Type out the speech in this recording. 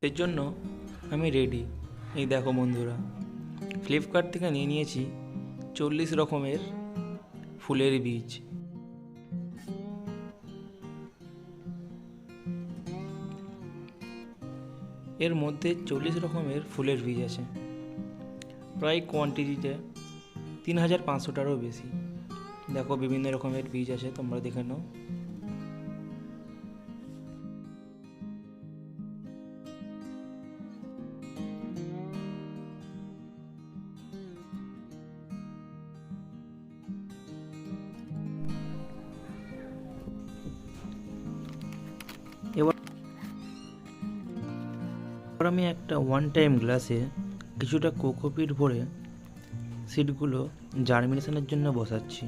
এর জন্য আমি রেডি। এই দেখো বন্ধুরা, ফ্লিপকার্ট থেকে নিয়ে নিয়েছি 40 রকমের ফুলের বীজ। এর মধ্যে 40 রকমের ফুলের বীজ আছে, প্রায় কোয়ান্টিটিতে 3500টারও বেশি। দেখো বিভিন্ন রকমের বীজ আছে, তোমরা দেখে নাও। এবার আমি একটা ওয়ান টাইম গ্লাসে কিছুটা কোকোপিট ভরে সিডগুলো জার্মিনেশনের জন্য বসাচ্ছি।